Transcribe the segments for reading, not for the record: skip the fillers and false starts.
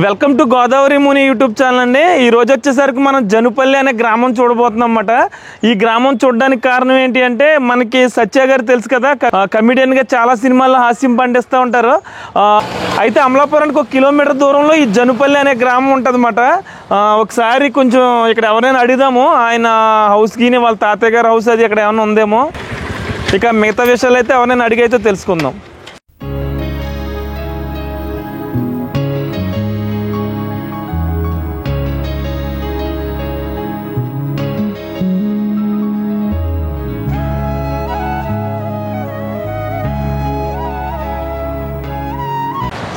Welcome to Godavari Muni YouTube channel అండి. ఈ రోజు వచ్చేసరికి మనం జనుపల్లి అనే గ్రామం చూడబోతున్నాం అన్నమాట. ఈ గ్రామం చూడడానికి కారణం ఏంటి అంటే మనకి సత్య గారు తెలుసు కదా, కమిడియన్ గా చాలా సినిమాల్లో హాస్యం పండిస్తూ ఉంటారు. అయితే అమలాపురానికి 1 కిలోమీటర్ దూరంలో ఈ జనుపల్లి అనే గ్రామం ఉంటుంది అన్నమాట. ఒకసారి కొంచెం ఇక్కడ ఎవరైనా అడిగాము, ఆయన హౌస్ కి వాళ్ళ తాతయ్య గారి హౌస్ అది ఇక్కడ ఏమైనా ఉందేమో. ఇక మిగతా విషయాలు అయితే ఎవరైనా అడిగైతే తెలుసుకుందాం.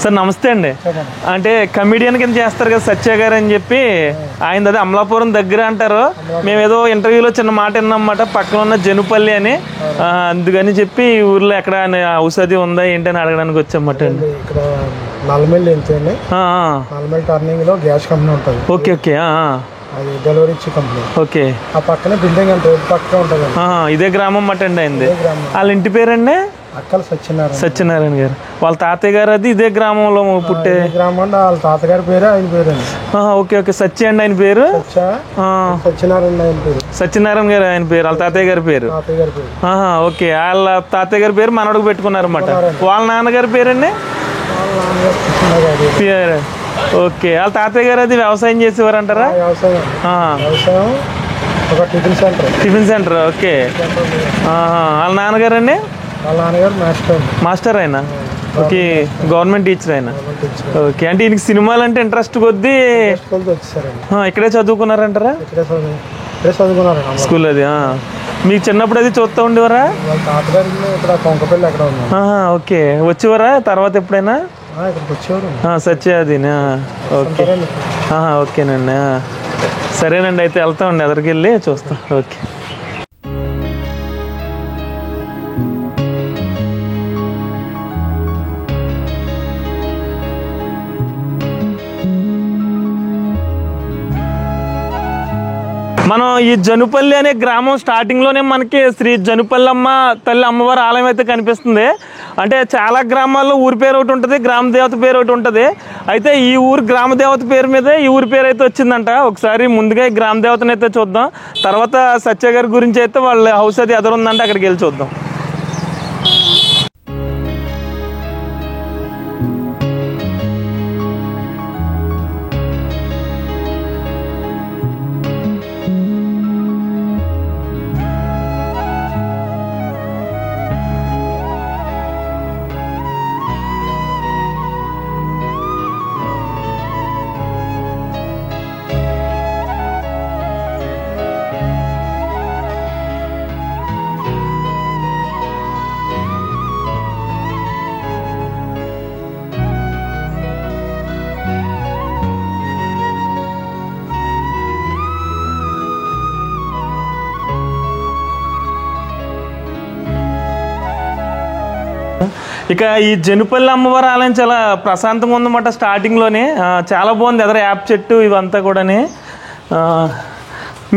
సార్ నమస్తే అండి. అంటే కమిడియన్ కింద చేస్తారు కదా సత్య గారు అని చెప్పి, ఆయన అదే అమలాపురం దగ్గర అంటారు. మేము ఏదో ఇంటర్వ్యూలో చిన్న మాట విన్నామన్నమాట, పక్కన ఉన్న జనుపల్లి అని. అందుకని చెప్పి ఈ ఊర్లో ఎక్కడ ఔషధి ఉందా ఏంటి అని అడగడానికి వచ్చామన్నమాట అండి. ఇక్కడ నల్మెల్లి వెళ్తుంది, నల్మెల్లి టర్నింగ్ లో గ్యాస్ కంపెనీ ఉంటుంది. ఓకే ఓకే, అది డెలివరీ ఇచ్చే కంపెనీ. ఓకే, ఆ పక్కన బిల్డింగ్ అంటే పక్కన ఉంటుంది. ఇదే గ్రామం అన్నమాట అండి అయింది. వాళ్ళ ఇంటి పేరండి అక్కల సత్యనారాయణ గారు. వాళ్ళ తాతయ్య గారు అది ఇదే గ్రామంలో పుట్టే గ్రామం అండి. వాళ్ళ తాతగారి పేరు ఆయన పేరు అండి. ఓకే ఓకే, సత్య అండి ఆయన పేరు. సత్యనారాయణ ఆయన పేరు. సత్యనారాయణ గారు ఆయన పేరు, వాళ్ళ తాతయ్య గారి పేరు. ఓకే, వాళ్ళ తాతయ్య గారి పేరు మనవడికి పెట్టుకున్నారు అన్నమాట. వాళ్ళ నాన్నగారి పేరండి. ఓకే, వాళ్ళ తాతయ్య గారు అది వ్యవసాయం చేసేవారు అంటారా? వ్యవసాయం టిఫిన్ సెంటర్. ఓకే, వాళ్ళ నాన్నగారు అండి. వాళ్ళ నాన్నగారు మాస్టర్ అయినా. ఓకే, గవర్నమెంట్ టీచర్ అయినా. ఓకే, అంటే ఈయనకి సినిమాలు అంటే ఇంట్రెస్ట్ కొద్దీ ఇక్కడే చదువుకున్నారంటారా? స్కూల్ అది. మీకు చిన్నప్పుడు అది చూస్తూ ఉండేవారా? ఓకే, వచ్చేవారా తర్వాత ఎప్పుడైనా? సత్య అది. ఓకే ఓకేనండి, సరేనండి. అయితే వెళ్తామండి, ఎదరికి వెళ్ళి చూస్తాం. ఓకే. మనం ఈ జనుపల్లి అనే గ్రామం స్టార్టింగ్లోనే మనకి శ్రీ జనుపల్లమ్మ తల్లి అమ్మవారి ఆలయం అయితే కనిపిస్తుంది. అంటే చాలా గ్రామాల్లో ఊరి పేరు ఒకటి ఉంటుంది, గ్రామ దేవత పేరు ఒకటి ఉంటుంది. అయితే ఈ ఊరు గ్రామ దేవత పేరు మీదే ఈ ఊరి పేరు అయితే వచ్చిందంట. ఒకసారి ముందుగా ఈ గ్రామ దేవతను అయితే చూద్దాం, తర్వాత సత్య గారి గురించి అయితే వాళ్ళ హౌస్ అది ఎదురుందంటే అక్కడికి వెళ్ళి చూద్దాం. ఇక ఈ జనుపల్లి అమ్మవారి ఆలయం చాలా ప్రశాంతంగా ఉందన్నమాట. స్టార్టింగ్లోనే చాలా బాగుంది, ఎదర యాప్ చెట్టు ఇవంతా కూడాని.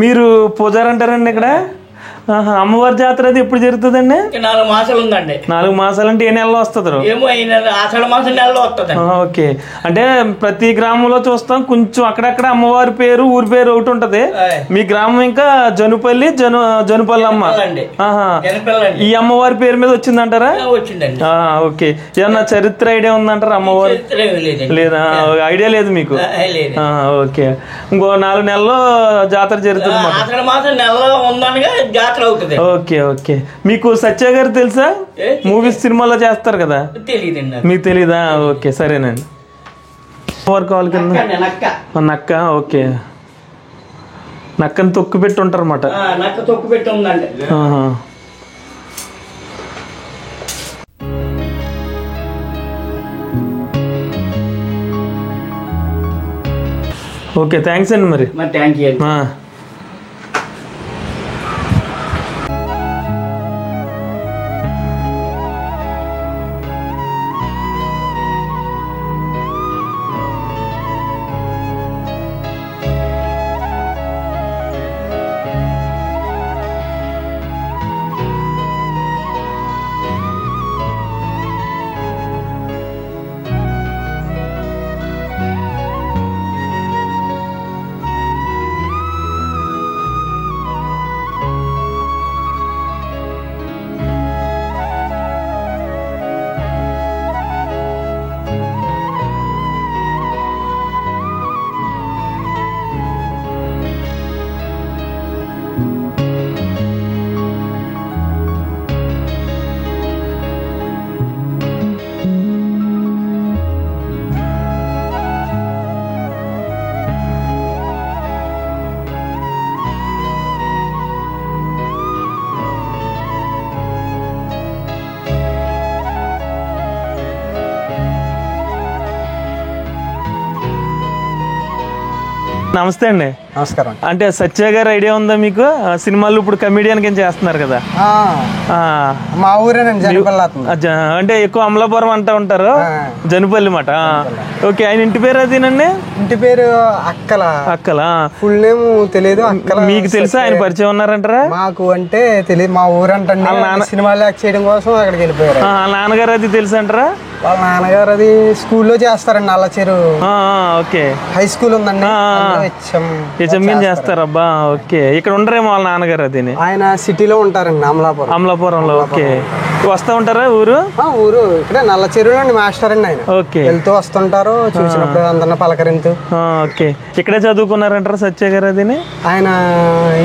మీరు పూజారి అంటారండి ఇక్కడ? అమ్మవారి జాతర అది ఎప్పుడు జరుగుతుందండి? 4 మాసాలు ఉందండి. 4 మాసాలు అంటే ఏ నెలలో వస్తుంది? ఆషాఢ మాసం నెలలో వస్తుంది. ఓకే, అంటే ప్రతి గ్రామంలో చూస్తాం కొంచెం అక్కడక్కడ అమ్మవారి పేరు ఊరి పేరు ఒకటి ఉంటది. మీ గ్రామం ఇంకా జనుపల్లి జనుపల్లమ్మ. ఈ అమ్మవారి పేరు మీద వచ్చిందంటారా? వచ్చిందండి. ఓకే, ఏమన్నా చరిత్ర ఐడియా ఉందంటారా అమ్మవారి? లేదా, ఐడియా లేదు మీకు? ఓకే, ఇంకో 4 నెలల్లో జాతర జరుగుతుంది. ఆషాఢ మాసం నెలలో ఉందనగా జాతర అవుతుంది. ఓకే ఓకే, మీకు సత్య గారు తెలుసా? మూవీస్ సినిమాలో చేస్తారు కదా, తెలియదండి. మీకు తెలీదా? ఓకే, సరేనండి. కావాలి కింద నక్క. ఓకే, నక్కని తొక్కు పెట్టి ఉంటారు అన్నమాట. నక్క తొక్కు పెట్టి ఉందండి. ఓకే, థ్యాంక్స్ అండి. మరి థ్యాంక్ యూ. నమస్తే అండి. నమస్కారం. అంటే సత్య గారు ఐడియా ఉందా మీకు? సినిమాలు ఇప్పుడు కమిడియన్ కింద చేస్తున్నారు కదా. మా ఊరేనండి జనపల్లి. అంటే ఎక్కువ అమలాపురం అంటూ ఉంటారు, జనుపల్లి మాట. ఓకే, ఆయన ఇంటి పేరు అదేనండి? ఇంటి పేరు అక్కల. ఫుల్ నేమ్ తెలియదు. అక్కల. మీకు తెలుసా? ఆయన పరిచయం ఉన్నారంటారా? మాకు అంటే తెలియదు. మా ఊరంటండి సినిమాలు యాక్ట్ చేయడం కోసం అక్కడికి వెళ్ళిపోయారు. నాన్నగారు అది తెలుసు అంటారా? వాళ్ళ నాన్నగారు అది స్కూల్లో చేస్తారండి. నల్లచెరు ఓకే హై స్కూల్ ఉందండి, చేస్తారబ్బా. ఓకే, ఇక్కడ ఉండరేమో వాళ్ళ నాన్నగారు. అది ఆయన సిటీలో ఉంటారండి, అమలాపురంలో. ఓకే, వస్తా ఉంటారా? ఊరు ఇక్కడ నల్ల చెరువులో మాస్టర్ అండి ఆయన. ఓకే, వెళ్తూ వస్తుంటారు, చూసినప్పుడు అందరిని పలకరింతూ. ఓకే, ఇక్కడే చదువుకున్నారంటారా సత్య గారు? అది ఆయన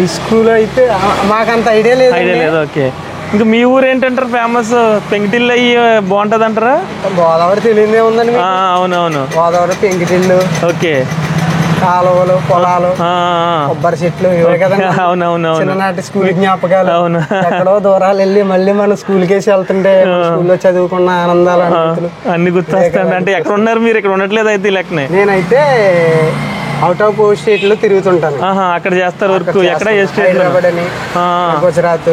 ఈ స్కూల్ అయితే మాకంత ఐడియా లేదు. ఓకే, ఇంకా మీ ఊరు ఏంటంటారు ఫేమస్? పెంకిటిల్లు అయ్యి బాగుంటది అంటారా? గోదావరి తెలియదే ఉందండి. అవునవును, గోదావరి, పెంకిటిల్లు. ఓకే, కాలువలు, పొలాలు, కొబ్బరి చెట్లు, ఇవే కదండి. అవునవును, చిన్ననాటి స్కూల్ జ్ఞాపకాలు. అవును, ఎక్కడో దూరాలు వెళ్ళి మళ్ళీ మన స్కూల్ కేసి వెళ్తుంటే స్కూల్లో చదువుకున్న ఆనందాలు అన్ని గుర్తొస్తాయండి. అంటే ఎక్కడ ఉన్నారు మీరు? ఇక్కడ ఉండట్లేదు అయితే లెక్కనే. నేనైతే అవుట్ ఆఫ్ స్టేట్ లో తిరుగుతుంటాను. అక్కడ చేస్తారు వర్క్. ఎక్కడ? హైదరాబాద్ అని, గుజరాత్,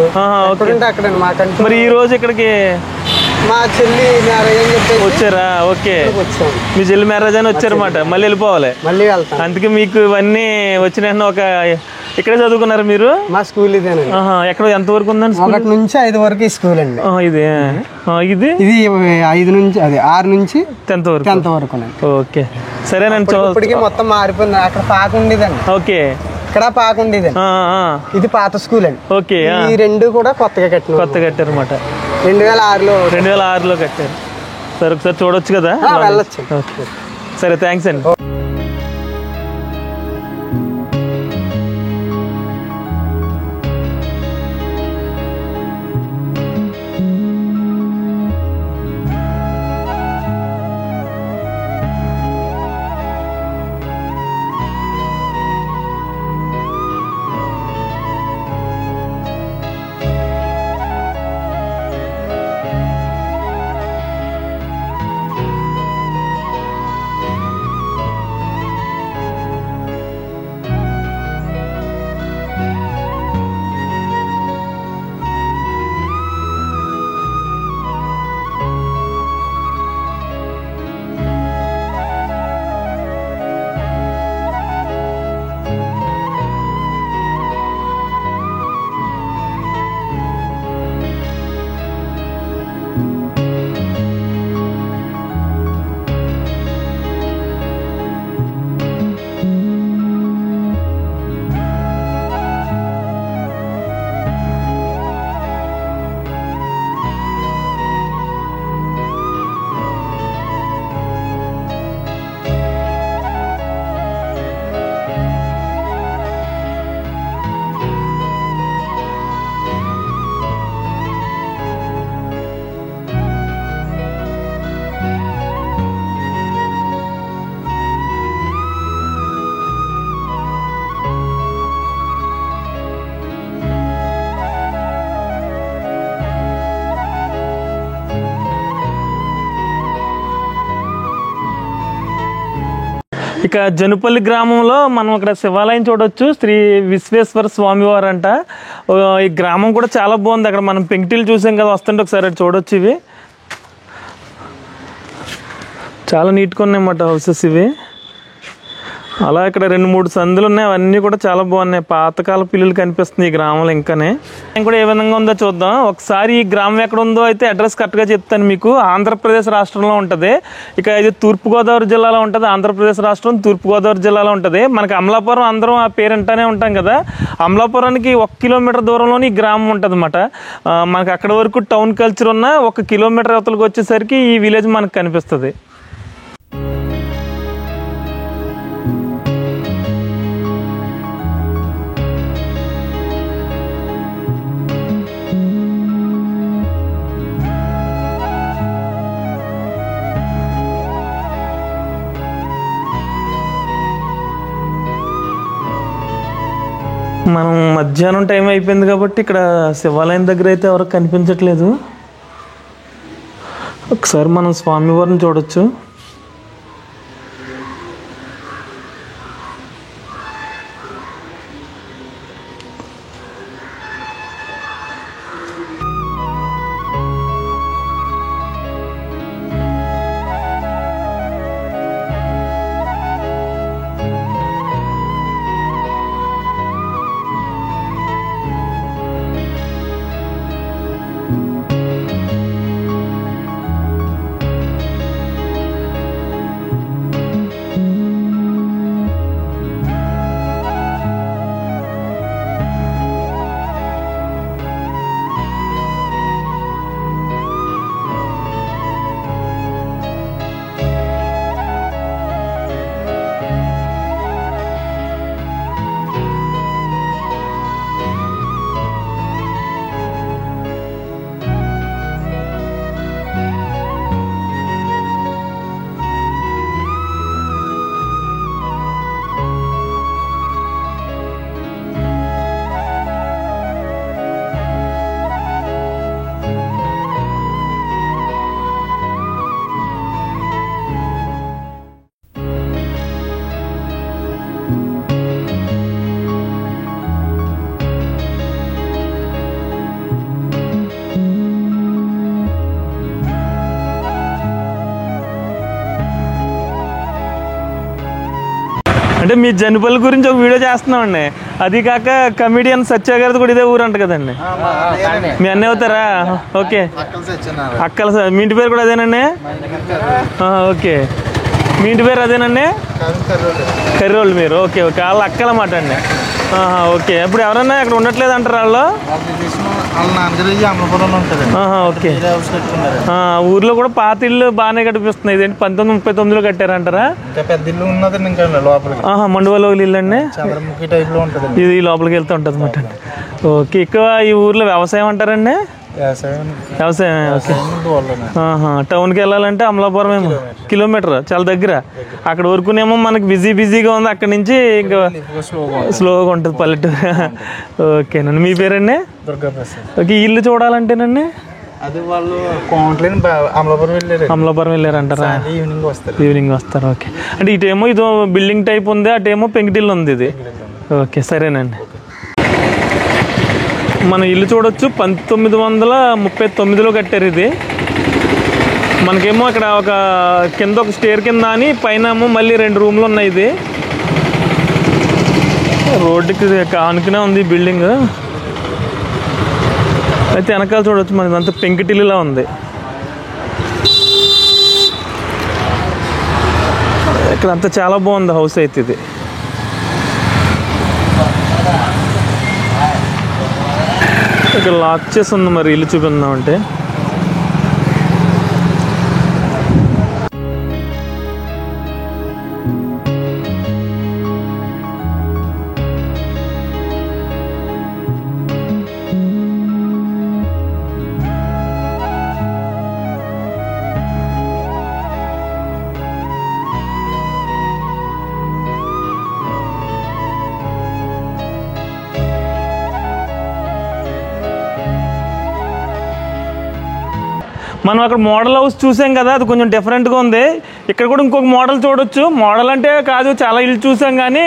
అక్కడ. మాకంటే మరి ఈ రోజు ఇక్కడికి మా చెల్లి మ్యారేజ్ అని చెప్పి వచ్చారా? ఓకే, మీ చెల్లి మ్యారేజ్ అని వచ్చారన్నమాట. మళ్ళీ వెళ్ళిపోవాలి. మళ్ళీ వెళ్తాం. అందుకే మీకు ఇవన్నీ వచ్చిన ఒక ఇక్కడే చదువుకున్నారు మీరు? మా స్కూల్ ఇదేనండి. ఎక్కడ ఎంత వరకు ఉందండి? 1 నుంచి 5 వరకు ఈ స్కూల్ అండి. ఇది 5 నుంచి 6 నుంచి 10th వరకు. ఓకే, సరేనండి. ఇప్పటికి మొత్తం మారిపోయింది. అక్కడ పాక ఉండేదండి. ఓకే, ఇక్కడ పాక ఉండేదండి. ఇది పాత స్కూల్ అండి. ఓకే, ఈ 2 కూడా కొత్తగా కట్టారు అన్నమాట. 2006లో కట్టారు. సరే, ఒకసారి చూడొచ్చు కదా? వెళ్ళొచ్చు. సరే, థ్యాంక్స్ అండి. ఇక జనుపల్లి గ్రామంలో మనం ఇక్కడ శివాలయం చూడొచ్చు. శ్రీ విశ్వేశ్వర స్వామివారు అంట. ఈ గ్రామం కూడా చాలా బాగుంది. అక్కడ మనం పెంకిటిల్లు చూసాం కదా, వస్తుంటే ఒకసారి చూడొచ్చు. ఇవి చాలా నీట్గా ఉన్నాయన్నమాట హౌసెస్ ఇవి. అలా ఇక్కడ 2-3 సందులు ఉన్నాయి. అవన్నీ కూడా చాలా బాగున్నాయి. పాతకాల పిల్లులు కనిపిస్తుంది ఈ గ్రామంలో. ఇంకానే కూడా ఏ విధంగా ఉందో చూద్దాం. ఒకసారి ఈ గ్రామం ఎక్కడ ఉందో అయితే అడ్రస్ కరెక్ట్గా చెప్తాను మీకు. ఆంధ్రప్రదేశ్ రాష్ట్రంలో ఉంటుంది. ఇక ఇది తూర్పుగోదావరి జిల్లాలో ఉంటుంది. ఆంధ్రప్రదేశ్ రాష్ట్రం తూర్పుగోదావరి జిల్లాలో ఉంటుంది. మనకి అమలాపురం అందరం ఆ పేరు అంటానే ఉంటాం కదా. అమలాపురానికి 1 కిలోమీటర్ దూరంలోని ఈ గ్రామం ఉంటుంది అన్నమాట. మనకి అక్కడ వరకు టౌన్ కల్చర్ ఉన్న 1 కిలోమీటర్ అవతలకు వచ్చేసరికి ఈ విలేజ్ మనకు కనిపిస్తుంది. మనం మధ్యాహ్నం టైం అయిపోయింది కాబట్టి ఇక్కడ శివాలయం దగ్గర అయితే ఎవరు కనిపించట్లేదు. ఒకసారి మనం స్వామివారిని చూడొచ్చు. అంటే మీ జనపల్లి గురించి ఒక వీడియో చేస్తున్నామండి. అది కాక కమిడియన్ సత్య గారిది కూడా ఇదే ఊరు అంట కదండి. మీ అన్నీ అవుతారా? ఓకే. అక్కల మీ ఇంటి పేరు కూడా అదేనండి? ఓకే. మీ ఇంటి పేరు అదేనండి? కర్రోళ్ళు మీరు? Okay okay. వాళ్ళ అక్కల మాట అండి. ఓకే. ఇప్పుడు ఎవరన్నా అక్కడ ఉండట్లేదు అంటారు వాళ్ళు? ఓకే. ఊర్లో కూడా పాత ఇల్లు బాగానే కనిపిస్తుంది. ఇదేంటి 1939లో కట్టారంటారా? పెద్ద ఇల్లు ఉన్నది ఇంకా లోపలికి. మండువలో ఇల్లు అండి. చంద్రముఖి టైప్ లో ఉంటుంది. ఇది లోపలికి వెళ్తూ ఉంటుంది అన్నమాట. ఓకే. ఎక్కువ ఈ ఊర్లో వ్యవసాయం అంటారండి? వ్యవసాయం. ఓకే. టౌన్కి వెళ్ళాలంటే అమలాపురం ఏమో కిలోమీటర్, చాలా దగ్గర. అక్కడ వరకునేమో మనకి బిజీగా ఉంది. అక్కడ నుంచి ఇంకా స్లోగా ఉంటుంది పల్లెటూరు. ఓకేనండి. మీ పేరండి? ఓకే. ఇల్లు చూడాలంటేనండి అది వాళ్ళు అమలాపురం వెళ్ళారంటారా? ఈవినింగ్ వస్తారు. ఓకే. అంటే ఇటేమో ఇదో బిల్డింగ్ టైప్ ఉంది, అటేమో పెంకిటిల్లు ఉంది ఇది. ఓకే సరేనండి. మన ఇల్లు చూడొచ్చు. 1939లో కట్టారు ఇది. మనకేమో ఇక్కడ ఒక కింద ఒక స్టేర్ కింద అని, పైన ఏమో మళ్ళీ 2 రూమ్లు ఉన్నాయి. ఇది రోడ్డుకి ఆనుకునే ఉంది బిల్డింగ్. అయితే వెనకాల చూడవచ్చు మనకి అంతా పెంకిటిల్లులా ఉంది. ఇక్కడ అంతా చాలా బాగుంది హౌస్ అయితే ఇది. ఇక్కడ లాక్ చేసి ఉంది. మరి ఇల్లు చూపిందామంటే మనం అక్కడ మోడల్ హౌస్ చూసాం కదా, అది కొంచెం డిఫరెంట్గా ఉంది. ఇక్కడ కూడా ఇంకొక మోడల్ చూడొచ్చు. మోడల్ అంటే కాదు, చాలా ఇల్లు చూసాం కానీ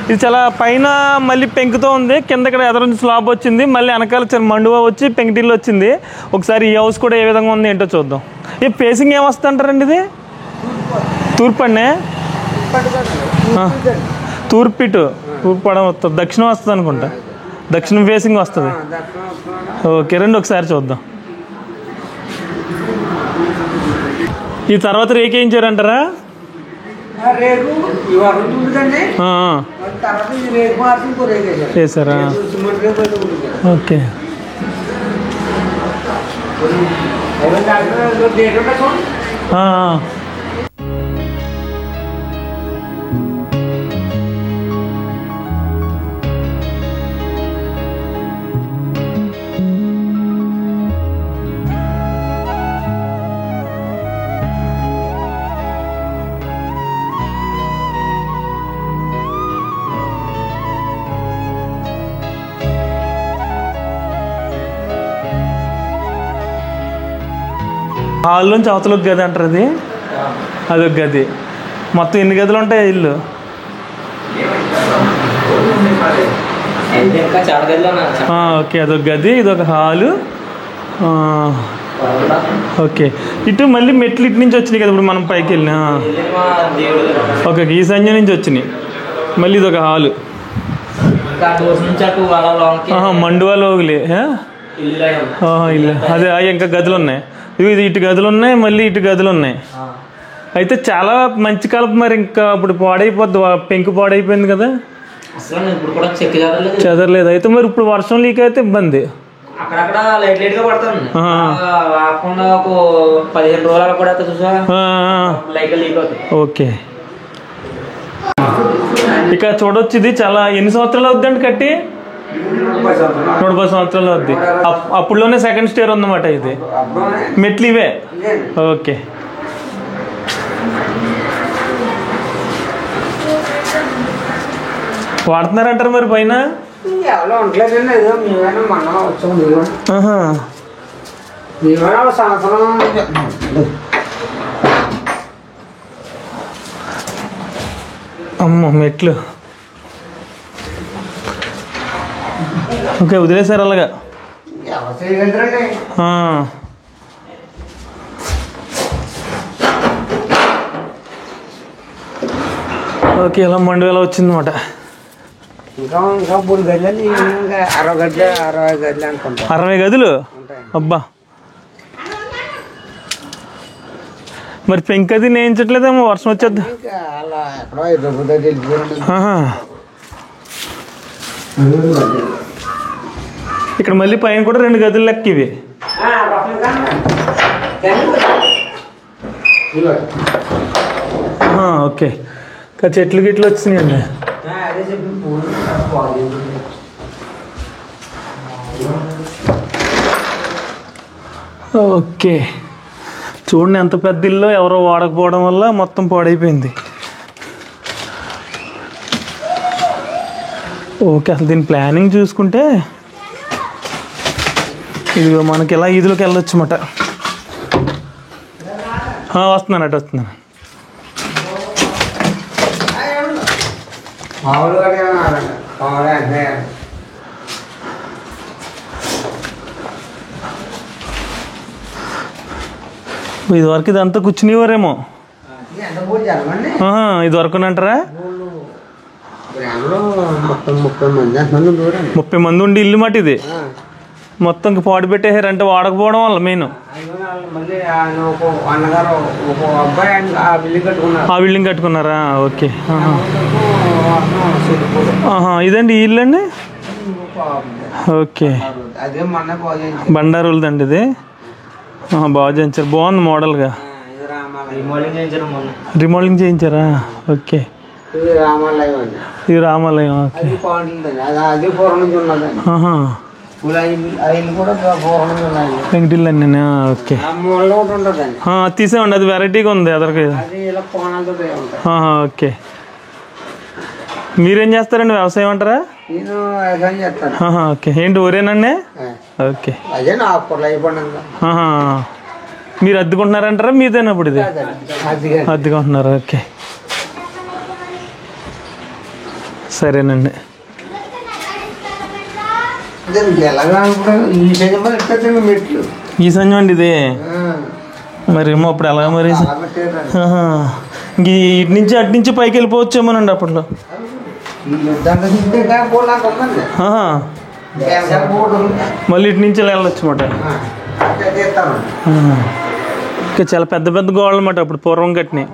ఇది చాలా పైన మళ్ళీ పెంకుతో ఉంది. కింద ఇక్కడ ఎదురు స్లాబ్ వచ్చింది. మళ్ళీ వెనకాల చాలా మండువా వచ్చి పెంకుటిల్లు వచ్చింది. ఒకసారి ఈ హౌస్ కూడా ఏ విధంగా ఉంది ఏంటో చూద్దాం. ఈ ఫేసింగ్ ఏమొస్తుంది అంటారండి? ఇది తూర్పు అండి. తూర్పు పడం వస్తుంది, దక్షిణం వస్తుంది అనుకుంటా. దక్షిణం ఫేసింగ్ వస్తుంది. ఓకే. రెండు ఒకసారి చూద్దాం. ఈ తర్వాత రేకేయించారంటారా? వేసారా? ఓకే. హాల్ నుంచి అవతల ఒక గది అంటారు. అది అదొక గది. మొత్తం ఎన్ని గదులు ఉంటాయి ఇల్లు? ఓకే. అదొక గది, ఇదొక హాలు. ఓకే. ఇటు మళ్ళీ మెట్లు ఇటు నుంచి వచ్చినాయి కదా ఇప్పుడు మనం పైకి వెళ్ళినా. ఓకే. ఈశాన్యం నుంచి వచ్చినాయి. మళ్ళీ ఇదొక హాలు. మండువాలో ఇల్లు. అదే ఇంకా గదులు ఉన్నాయి. ఇది ఇటు గదులు ఉన్నాయి, మళ్ళీ ఇటు గదులు ఉన్నాయి. అయితే చాలా మంచి కలప. మరి ఇంకా ఇప్పుడు పాడైపోద్ది, పెంకు పాడైపోయింది కదా, చెదరలేదు. అయితే మరి ఇప్పుడు వర్షం లీక్ అయితే ఇబ్బంది. ఓకే. ఇక చూడొచ్చు. ఇది చాలా ఎన్ని సంవత్సరాలు అవుద్దండి కట్టి? 110 సంవత్సరాలు అవుద్ది. అప్పుడులోనే సెకండ్ స్టేర్ ఉందన్నమాట. ఇది మెట్లు ఇవే. ఓకే. వాడుతున్నారంటారు మరి పైన? అమ్మో మెట్లు. ఓకే. వదిలేసారు అలాగా. ఓకే, ఇలా మండు ఎలా వచ్చిందన్నమాట. ఇంకా 3 గదులు, ఇంకా 60 గదులు అనుకుంటా. 60 గదులు? అబ్బా, మరి పెంకది నేయించట్లేదేమో, వర్షం వచ్చేద్దా. అలా ఎక్కడో ఇక్కడ మళ్ళీ పైన కూడా 2 గదులు లెక్క ఇవి. ఓకే, ఇంకా చెట్లు గిట్లు వచ్చినాయండి. ఓకే, చూడండి ఎంత పెద్ద ఇల్లు, ఎవరో వాడకపోవడం వల్ల మొత్తం పాడైపోయింది. ఓకే, అసలు దీని ప్లానింగ్ చూసుకుంటే ఇది మనకి ఇలా ఈదులోకి వెళ్ళొచ్చు అన్నమాట. వస్తున్నాను. ఇదివరకు ఇదంతా కూర్చునేవారేమో. ఇదివరకు అంటారా? 30 మంది ఉండి ఇల్లు మాట ఇది. మొత్తం పాడు పెట్టేసారంటే వాడకపోవడం వల్ల మెయిన్. ఆ బిల్డింగ్ కట్టుకున్నారా? ఓకే. ఇదండి ఈ ఇల్లు అండి. ఓకే, బండారులదండి ఇది. బాగా చేయించారు, బాగుంది మోడల్గా. రిమోడలింగ్ చేయించారా? ఓకే, ఇది రామాలయం. వెంకటిల్లు అన్నీ. ఓకే, తీసేవండి, అది వెరైటీగా ఉంది అదొక. ఓకే, మీరేం చేస్తారండి? వ్యవసాయం అంటారా? ఓకే, ఏంటి ఊరేనండి? ఓకే, మీరు అద్దెకుంటున్నారంటారా? మీదేనప్పుడు ఇది అద్దెకుంటున్నారా? ఓకే, సరేనండి. ఈ సంజం అండి ఇది. మరేమో అప్పుడు ఎలా మరి? ఇంక ఇటు నుంచి అటు నుంచి పైకి వెళ్ళిపోవచ్చేమోనండి అప్పట్లో. మళ్ళీ ఇటు నుంచి వెళ్ళొచ్చు అన్నమాట. ఇంకా చాలా పెద్ద పెద్ద గోడలు అన్నమాట అప్పుడు పూర్వం కట్టినాయి.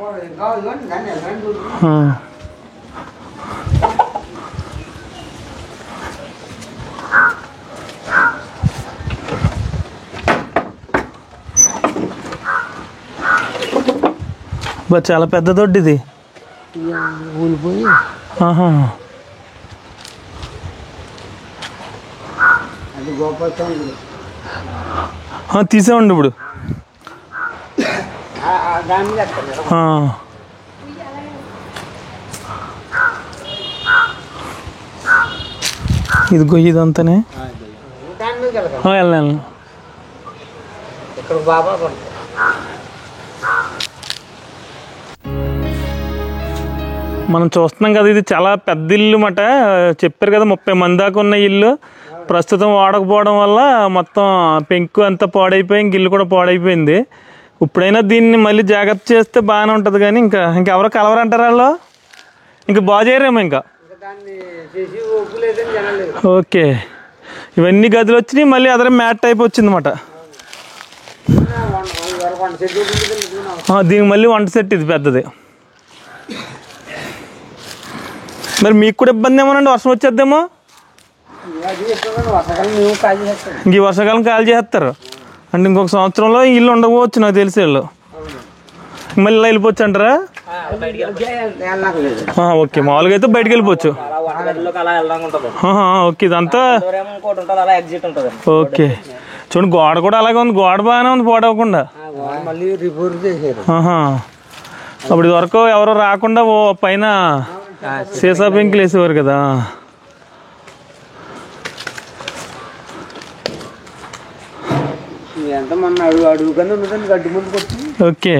చాలా పెద్ద దొడ్డి ఇది. తీసేవండి ఇప్పుడు. ఇది గొయ్యి ఇదంతానే వెళ్ళాను. మనం చూస్తున్నాం కదా, ఇది చాలా పెద్ద ఇల్లు అన్నమాట. చెప్పారు కదా 30 మంది దాకా ఉన్న ఇల్లు. ప్రస్తుతం వాడకపోవడం వల్ల మొత్తం పెంకు అంతా పాడైపోయి ఇంక ఇల్లు కూడా పాడైపోయింది. ఇప్పుడైనా దీన్ని మళ్ళీ జాగ్రత్త చేస్తే బాగానే ఉంటుంది, కానీ ఇంకెవరో కలవరంటారు వాళ్ళు, ఇంకా బాగు చేయరేమో ఇంకా. ఓకే, ఇవన్నీ గదులు వచ్చినాయి, మళ్ళీ అదే మ్యాట్ టైప్ వచ్చింది అన్నమాట. దీనికి మళ్ళీ వంట సెట్ ఇది పెద్దది. మరి మీకు కూడా ఇబ్బంది ఏమోనండి, వర్షం వచ్చేద్దేమో. ఇంక ఈ వర్షాకాలం ఖాళీ చేస్తారు అంటే ఇంకొక సంవత్సరంలో ఇల్లు ఉండకపోవచ్చు నాకు తెలిసి. వాళ్ళు మళ్ళీ ఇలా వెళ్ళిపోవచ్చు అంటారా? ఓకే, మామూలుగా అయితే బయటకు వెళ్ళిపోవచ్చు. ఓకే, ఇదంతా ఓకే. చూడండి, గోడ కూడా అలాగే ఉంది. గోడ బాగానే ఉంది, పోడవకుండా. అప్పుడు ఇది వరకు ఎవరో రాకుండా పైన సీసా పెంకులు వేసేవారు కదా. ఓకే,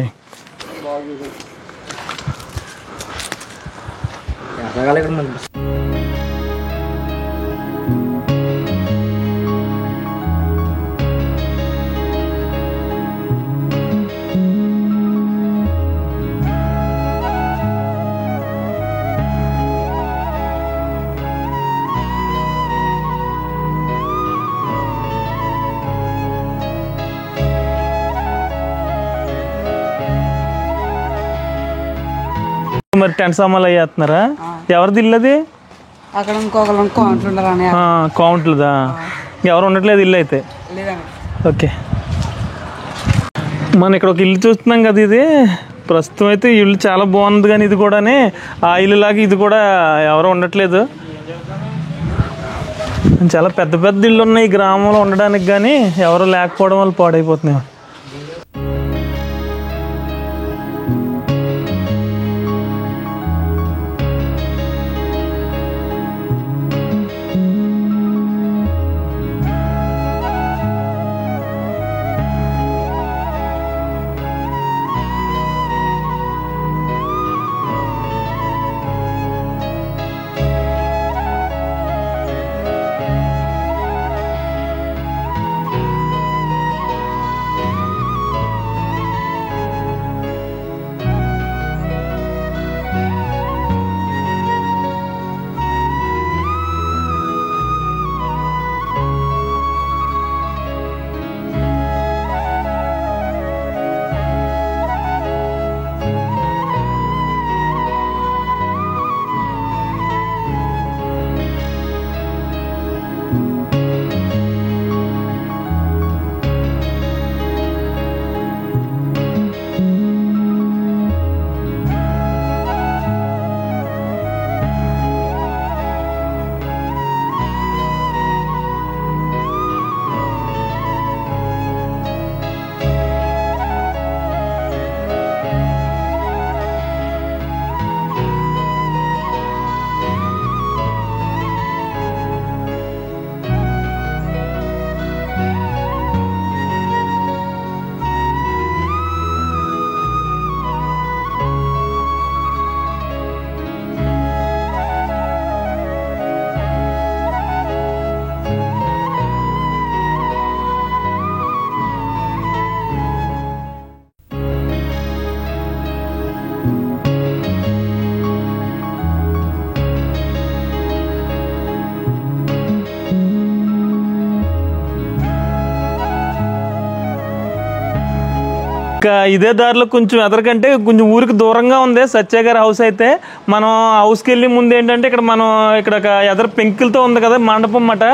మరి టెంట్ సామాన్లు అయ్యేస్తున్నారా? ఎవరిది ఇల్లు అది? అక్కడ ఇంకొకరు కౌంట్లుండాలని కౌంట్లదా? ఎవరు ఉండట్లేదు ఇల్లు అయితే? ఓకే, మనం ఇక్కడ ఒక ఇల్లు చూస్తున్నాం కదా, ఇది ప్రస్తుతం అయితే ఈ ఇల్లు చాలా బాగుంది. కానీ ఇది కూడా ఆ ఇల్లు లాగా ఇది కూడా ఎవరు ఉండట్లేదు. చాలా పెద్ద పెద్ద ఇళ్ళు ఉన్నాయి ఈ గ్రామంలో ఉండడానికి, కానీ ఎవరు లేకపోవడం వల్ల పాడైపోతున్నాయి. ఇంకా ఇదే దారిలో కొంచెం ఎదరికంటే కొంచెం ఊరికి దూరంగా ఉంది సత్య గారి హౌస్. అయితే మనం హౌస్కి వెళ్ళి ముందు ఏంటంటే ఇక్కడ ఎదర పెంకులతో ఉంది కదా మండపం మాట,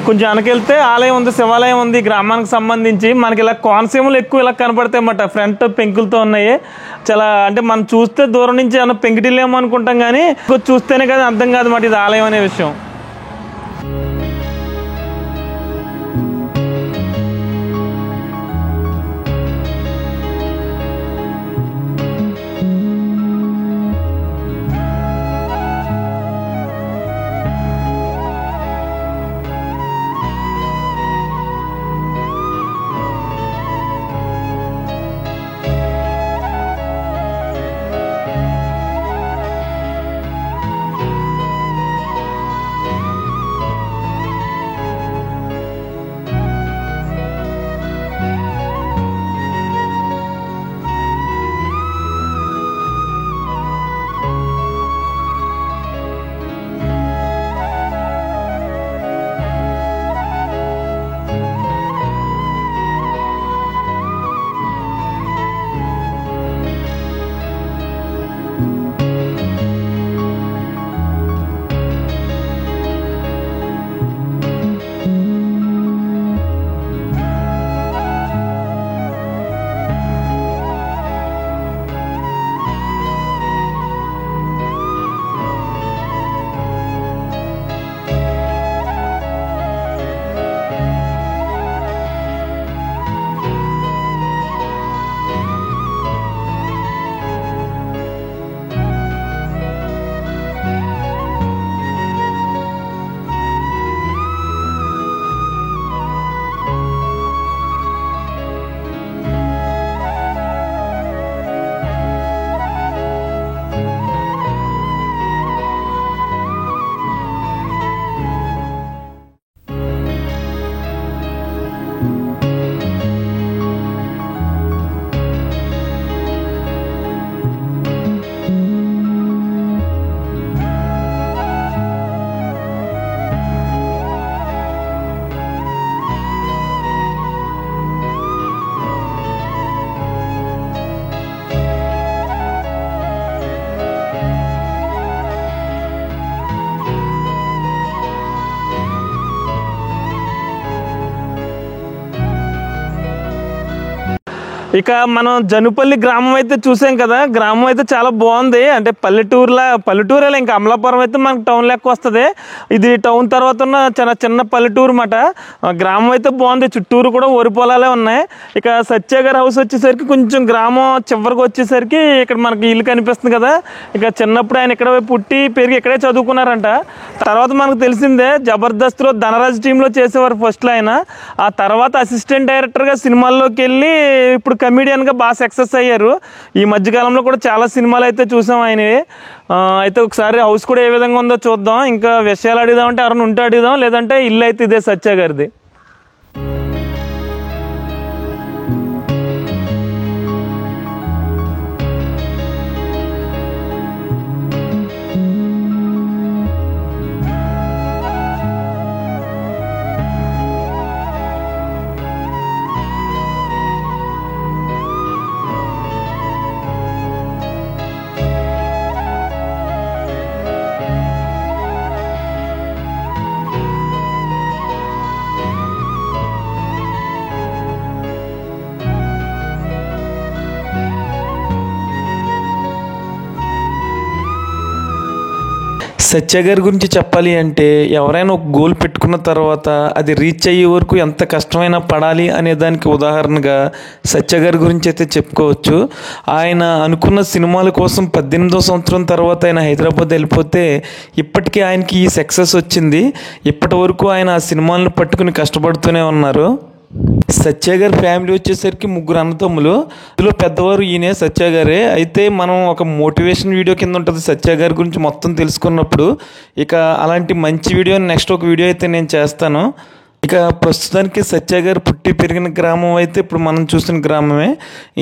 కొంచెం వెనకెళ్తే ఆలయం ఉంది, శివాలయం ఉంది. గ్రామానికి సంబంధించి మనకి ఇలా కోనసీమలు ఎక్కువ ఇలా కనపడతాయి అన్నమాట. ఫ్రంట్ పెంకులతో ఉన్నాయి. చాలా అంటే మనం చూస్తే దూరం నుంచి ఏమన్నా పెంకిటిల్లేమో అనుకుంటాం, కానీ చూస్తేనే కదా అర్థం కాదు మాట ఇది ఆలయం అనే విషయం. ఇక మనం జనుపల్లి గ్రామం అయితే చూసాం కదా. గ్రామం అయితే చాలా బాగుంది. అంటే పల్లెటూరే. ఇంకా అమలాపురం అయితే మనకు టౌన్ లెక్క వస్తుంది. ఇది టౌన్ తర్వాత ఉన్న చిన్న పల్లెటూరు అన్నమాట. గ్రామం అయితే బాగుంది. చుట్టూరు కూడా వరి పొలాలే ఉన్నాయి. ఇక సత్య గారి హౌస్ వచ్చేసరికి కొంచెం గ్రామం చివరికి వచ్చేసరికి ఇక్కడ మనకి ఇల్లు కనిపిస్తుంది కదా. ఇక చిన్నప్పుడు ఆయన ఇక్కడ పుట్టి పెరిగి ఇక్కడే చదువుకున్నారంట. తర్వాత మనకు తెలిసిందే జబర్దస్త్లో ధనరాజ్ టీంలో చేసేవారు ఫస్ట్లో ఆయన. ఆ తర్వాత అసిస్టెంట్ డైరెక్టర్గా సినిమాల్లోకి వెళ్ళి ఇప్పుడు కమిడియన్గా బాగా సక్సెస్ అయ్యారు. ఈ మధ్యకాలంలో కూడా చాలా సినిమాలు అయితే చూసాం ఆయనవి. అయితే ఒకసారి హౌస్ కూడా ఏ విధంగా ఉందో చూద్దాం. ఇంకా విషయాలు అడుగుదామంటే ఎవరైనా ఉంటే అడుగుదాం, లేదంటే ఇల్లు అయితే ఇదే సత్య గారిది. సత్య గారి గురించి చెప్పాలి అంటే ఎవరైనా ఒక గోల్ పెట్టుకున్న తర్వాత అది రీచ్ అయ్యే వరకు ఎంత కష్టమైనా పడాలి అనే దానికి ఉదాహరణగా సత్య గారి గురించి అయితే చెప్పుకోవచ్చు. ఆయన అనుకున్న సినిమాల కోసం 18వ సంవత్సరం తర్వాత ఆయన హైదరాబాద్ వెళ్ళిపోతే ఇప్పటికీ ఆయనకి ఈ సక్సెస్ వచ్చింది. ఇప్పటి వరకు ఆయన ఆ సినిమాలను పట్టుకుని కష్టపడుతూనే ఉన్నారు. సత్య గారి ఫ్యామిలీ వచ్చేసరికి 3 అన్నదమ్ములు. ఇందులో పెద్దవారు ఈయనే సత్య గారే. అయితే మనం ఒక మోటివేషన్ వీడియో కింద ఉంటుంది సత్య గారి గురించి మొత్తం తెలుసుకున్నప్పుడు. ఇక అలాంటి మంచి వీడియో నెక్స్ట్ ఒక వీడియో అయితే నేను చేస్తాను. ఇక ప్రస్తుతానికి సత్య గారు పుట్టి పెరిగిన గ్రామం అయితే ఇప్పుడు మనం చూసిన గ్రామమే.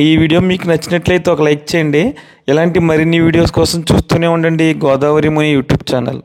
ఈ వీడియో మీకు నచ్చినట్లయితే ఒక లైక్ చేయండి. ఇలాంటి మరిన్ని వీడియోస్ కోసం చూస్తూనే ఉండండి గోదావరి ముని యూట్యూబ్ ఛానల్.